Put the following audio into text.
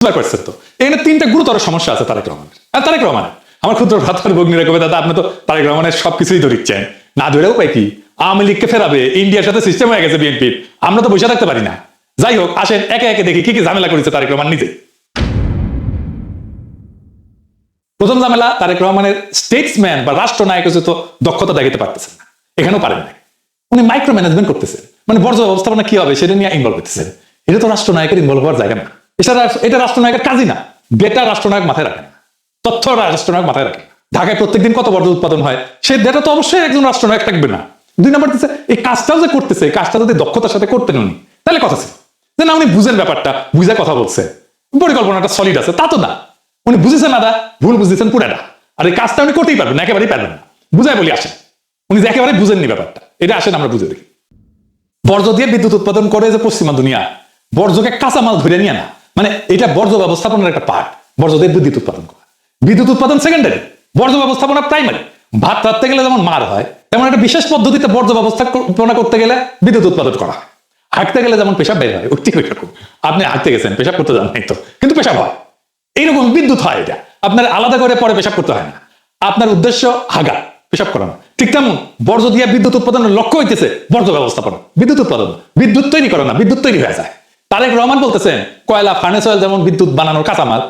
বুঝতে পারছেন তো? এখানে তিনটা গুরুতর সমস্যা আছে তারেক রহমানের। আর তারেক রহমানের আমার ক্ষুদ্র ভ্রাতার ভগ্নীরা কবে, দাদা আপনি তো তারেক রহমানের সবকিছুই ধরিচ্ছেন, না ধরেও পাই কি আওয়ামী লীগকে ফেরাবে, ইন্ডিয়ার সাথে সিস্টেম হয়ে গেছে বিএনপির, আমরা তো বসে থাকতে পারি না। যাই হোক, আসেন একে একে দেখি কি কি ঝামেলা করেছে তারেক রহমান নিজে। প্রথম ঝামেলা, তারেক রহমানের স্টেটসম্যান বা রাষ্ট্রনায়ক তো দক্ষতা দেখাতে পারতেছেন না, এখানেও পারেন না। উনি মাইক্রো ম্যানেজমেন্ট করতেছেন, মানে বর্জ্য ব্যবস্থাপনা কি হবে সেটা নিয়ে ইনভলভ হতেছেন। এটা তো রাষ্ট্রনায়কের ইনভলভ হওয়ার জায়গা না, এটা রাষ্ট্রনায়কের কাজই না। ডেটা রাষ্ট্রনায়ক মাথায় রাখেন, তথ্য রাষ্ট্রনায়ক মাথায় রাখেন। ঢাকায় প্রত্যেকদিন কত বর্জ্য উৎপাদন হয় সেই ডেটা তো অবশ্যই একজন রাষ্ট্রনায়ক থাকবে না। দুই নম্বর দিচ্ছে, এই কাজটাও যে করতেছে, এই কাজটা যদি দক্ষতার সাথে করতেন উনি, তাহলে কথা ছিল যে না উনি বুঝেন ব্যাপারটা, বুঝে কথা বলছে, পরিকল্পনাটা সলিড আছে, তা তো না। উনি বুঝেছেন আদা, ভুল বুঝেছেন পুরাটা। আর এই কাজটা উনি করতেই পারবেন না, একেবারেই পারবেন না। বুঝাই বলি আসেন, উনি যে একেবারে বুঝেননি ব্যাপারটা, এটা আসেন আমরা বুঝে দেখি। বর্জ্য দিয়ে বিদ্যুৎ উৎপাদন করে যে পশ্চিমা দুনিয়া, বর্জ্যকে কাঁচামাল ধরে নিয়ে না, মানে এটা বর্জ্য ব্যবস্থাপনার একটা পার্ট। বর্জ্য দিয়ে বিদ্যুৎ উৎপাদন করা, বিদ্যুৎ উৎপাদন সেকেন্ডারি, বর্জ্য ব্যবস্থাপনা প্রাইমারি। ভাত রাখতে গেলে যেমন মার হয়, তেমন একটা বিশেষ পদ্ধতিতে বর্জ্য ব্যবস্থাপনা করতে গেলে বিদ্যুৎ উৎপাদন করা হয়। হাঁটতে গেলে যেমন পেশাব বের হয়, ঠিক ওইরকম আপনি হাঁটতে গেছেন, পেশাব করতে যান নাই তো, কিন্তু পেশাব হয়। এইরকম বিদ্যুৎ হয়, এটা আপনার আলাদা করে পরে পেশাব করতে হয় না। আপনার উদ্দেশ্য হাগা, পেশাব করানো। ঠিক তেমন বর্জ্য দিয়ে বিদ্যুৎ উৎপাদনের লক্ষ্য হইতেছে বর্জ্য ব্যবস্থাপনা, বিদ্যুৎ উৎপাদন, বিদ্যুৎ তৈরি করে না, বিদ্যুৎ তৈরি হয়ে যায়। তারেক রহমান বলতেছেন কয়লা, ফার্নেস অয়েল যেমন বিদ্যুৎ বানানোর কাঁচামাল,